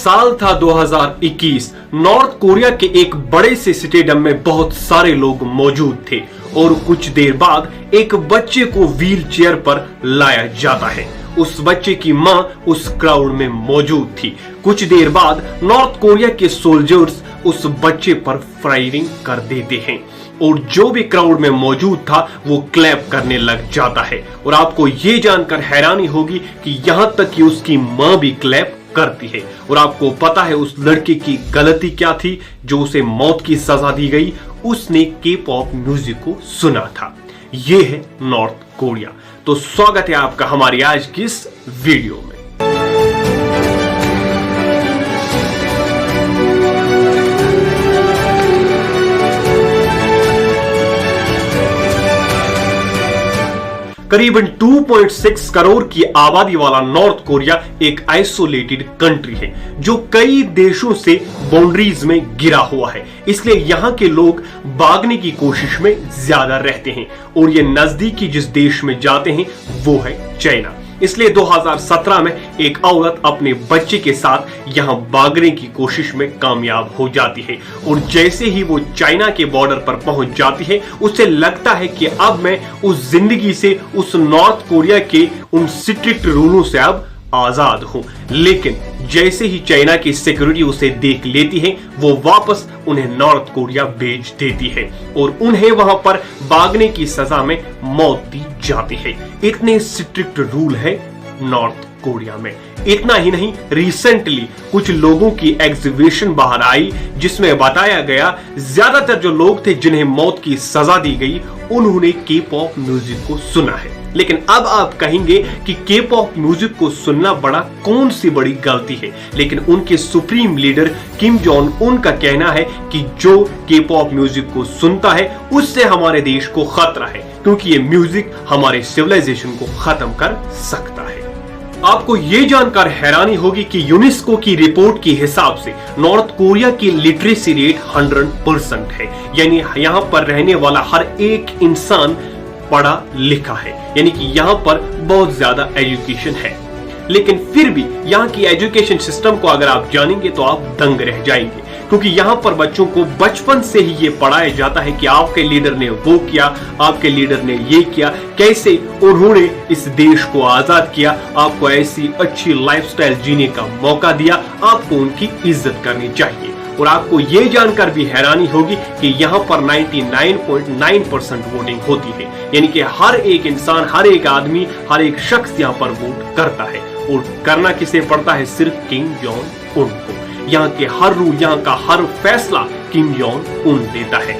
साल था 2021। North Korea के एक बड़े से स्टेडियम में बहुत सारे लोग मौजूद थे और कुछ देर बाद एक बच्चे को व्हील चेयर पर लाया जाता है। उस बच्चे की मां उस क्राउड में मौजूद थी। कुछ देर बाद नॉर्थ कोरिया के सोल्जर्स उस बच्चे पर फायरिंग कर देते हैं और जो भी क्राउड में मौजूद था वो क्लैप करने लग जाता है। और आपको ये जानकर हैरानी होगी कि यहां तक कि उसकी मां भी क्लैप करती है। और आपको पता है उस लड़के की गलती क्या थी जो उसे मौत की सजा दी गई? उसने के पॉप म्यूजिक को सुना था। ये है नॉर्थ कोरिया। तो स्वागत है आपका हमारी आज की इस वीडियो में। करीबन 2.6 करोड़ की आबादी वाला नॉर्थ कोरिया एक आइसोलेटेड कंट्री है जो कई देशों से बाउंड्रीज में घिरा हुआ है। इसलिए यहाँ के लोग भागने की कोशिश में ज्यादा रहते हैं और ये नजदीकी जिस देश में जाते हैं वो है चाइना। इसलिए 2017 में एक औरत अपने बच्चे के साथ यहां भागने की कोशिश में कामयाब हो जाती है और जैसे ही वो चाइना के बॉर्डर पर पहुंच जाती है उसे लगता है कि अब मैं उस जिंदगी से, उस नॉर्थ कोरिया के उन स्ट्रिक्ट रूलों से अब आजाद हूं। लेकिन जैसे ही चाइना की सिक्योरिटी उसे देख लेती है वो वापस उन्हें नॉर्थ कोरिया भेज देती है और उन्हें वहां पर भागने की सजा में मौत दी जाती है। इतने स्ट्रिक्ट रूल है नॉर्थ कोरिया में। इतना ही नहीं, रिसेंटली कुछ लोगों की एग्जीबिशन बाहर आई जिसमें बताया गया ज्यादातर जो लोग थे जिन्हें मौत की सजा दी गई उन्होंने के पॉप म्यूजिक को सुना है। लेकिन अब आप कहेंगे कि के पॉप म्यूजिक को सुनना बड़ा कौन सी बड़ी गलती है, लेकिन उनके supreme leader Kim Jong Un का कहना है कि जो के पॉप म्यूजिक को सुनता है उससे हमारे देश को खतरा है क्योंकि ये म्यूजिक हमारे सिविलाइजेशन को खत्म कर सकता है। आपको ये जानकर हैरानी होगी कि यूनेस्को की रिपोर्ट के हिसाब से नॉर्थ कोरिया की लिटरेसी रेट 100% है, यानी यहाँ पर रहने वाला हर एक इंसान पढ़ा लिखा है, यानी कि यहाँ पर बहुत ज्यादा एजुकेशन है। लेकिन फिर भी यहाँ की एजुकेशन सिस्टम को अगर आप जानेंगे तो आप दंग रह जाएंगे क्योंकि यहाँ पर बच्चों को बचपन से ही ये पढ़ाया जाता है कि आपके लीडर ने वो किया, आपके लीडर ने ये किया, कैसे उन्होंने इस देश को आजाद किया, आपको ऐसी अच्छी लाइफस्टाइल जीने का मौका दिया, आपको उनकी इज्जत करनी चाहिए। और आपको ये जानकर भी हैरानी होगी कि यहाँ पर 99.9% वोटिंग होती है, यानी कि हर एक इंसान, हर एक आदमी, हर एक शख्स यहाँ पर वोट करता है। और करना किसे पड़ता है? सिर्फ किम जोंग उन को। यहाँ के हर रूल, यहाँ का हर फैसला किम जोंग उन लेता है।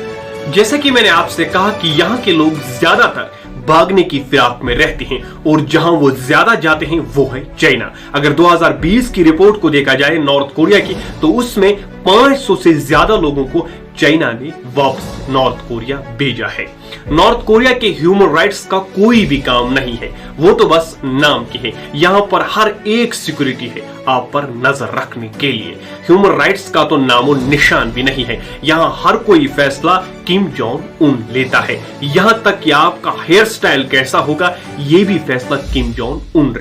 जैसे कि मैंने आपसे कहा कि यहाँ के लोग ज्यादातर भागने की फिराक में रहते हैं और जहां वो ज्यादा जाते हैं वो है चाइना। अगर 2020 की रिपोर्ट को देखा जाए नॉर्थ कोरिया की तो उसमें 500 से ज्यादा लोगों को चाइना ने वापस नॉर्थ कोरिया भेजा है। नॉर्थ कोरिया के ह्यूमन राइट्स का कोई भी काम नहीं है, वो तो बस नाम के है। यहाँ पर हर एक सिक्योरिटी है आप पर नजर रखने के लिए। ह्यूमन राइट्स का तो नामो निशान भी नहीं है। यहाँ हर कोई फैसला किम जोंग उन लेता है। यहाँ तक कि आपका हेयर स्टाइल कैसा होगा ये भी फैसला किम जोंग उन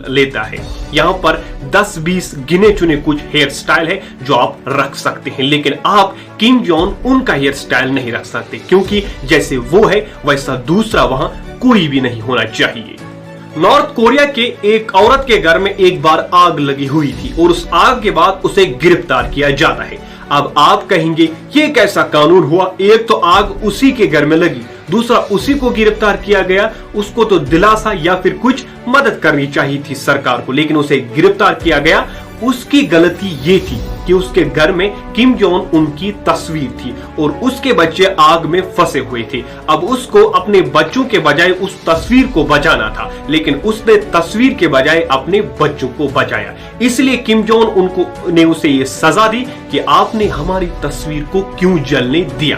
लेता है। यहाँ पर 10-20 गिने चुने कुछ हेयर स्टाइल है जो आप रख सकते हैं, लेकिन आप किम जोंग उन का हेयर स्टाइल नहीं रख सकते क्योंकि जैसे वो है वैसा दूसरा वहां कोई भी नहीं होना चाहिए। नॉर्थ कोरिया के एक औरत के घर में एक बार आग लगी हुई थी और उस आग के बाद उसे गिरफ्तार किया जाता है। अब आप कहेंगे ये कैसा कानून हुआ? एक तो आग उसी के घर में लगी, दूसरा उसी को गिरफ्तार किया गया। उसको तो दिलासा या फिर कुछ मदद करनी चाहिए थी सरकार को, लेकिन उसे गिरफ्तार किया गया। उसकी गलती ये थी कि उसके घर में किम जोंग उनकी तस्वीर थी और उसके बच्चे आग में फंसे हुए थे। अब उसको अपने बच्चों के बजाय उस तस्वीर को बचाना था, लेकिन उसने तस्वीर के बजाय अपने बच्चों को बचाया। इसलिए किम जोंग उनको ने उसे ये सजा दी कि आपने हमारी तस्वीर को क्यों जलने दिया।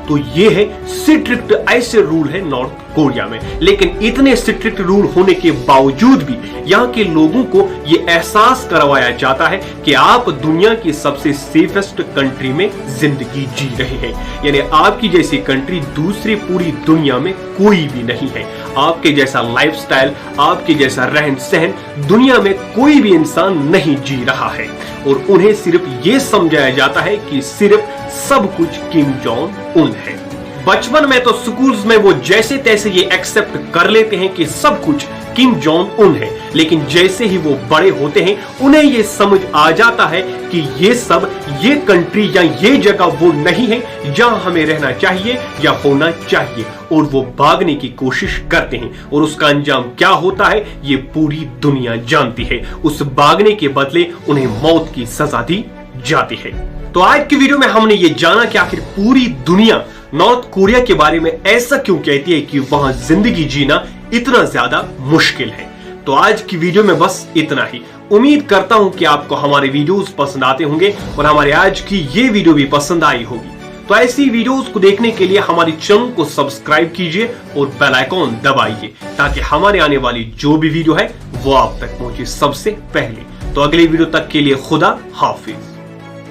तो ये है स्ट्रिक्ट ऐसे रूल है नॉर्थ कोरिया में। लेकिन इतने स्ट्रिक्ट रूल होने के बावजूद भी यहाँ के लोगों को ये एहसास करवाया जाता है कि आप दुनिया की सबसे सेफेस्ट कंट्री में जिंदगी जी रहे हैं। यानी आपकी जैसी कंट्री दूसरी पूरी दुनिया में कोई भी नहीं है। आपके जैसा लाइफस्टाइल, आपके जैसा रहन सहन दुनिया में कोई भी इंसान नहीं जी रहा है। और उन्हें सिर्फ ये समझाया जाता है कि सिर्फ सब कुछ किम जोंग उन है। बचपन में तो स्कूल्स में वो जैसे तैसे ये एक्सेप्ट कर लेते हैं कि सब कुछ किम जोंग उन है, लेकिन जैसे ही वो बड़े होते हैं उन्हें ये समझ आ जाता है कि ये कंट्री या ये जगह वो नहीं है जहां हमें रहना चाहिए या होना चाहिए, और वो भागने की कोशिश करते हैं। और उसका अंजाम क्या होता है ये पूरी दुनिया जानती है। उस भागने के बदले उन्हें मौत की सजा दी जाती है। तो आज की वीडियो में हमने ये जाना कि आखिर पूरी दुनिया नॉर्थ कोरिया के बारे में ऐसा क्यों कहती है कि वहां जिंदगी जीना इतना ज्यादा मुश्किल है। तो आज की वीडियो में बस इतना ही। उम्मीद करता हूं कि आपको हमारे वीडियोस पसंद आते होंगे और हमारे आज की ये वीडियो भी पसंद आई होगी। तो ऐसी वीडियोस को देखने के लिए हमारे चैनल को सब्सक्राइब कीजिए और बेल आइकॉन दबाइए, ताकि हमारे आने वाली जो भी वीडियो है वो आप तक पहुंचे सबसे पहले। तो अगली वीडियो तक के लिए खुदा हाफिज।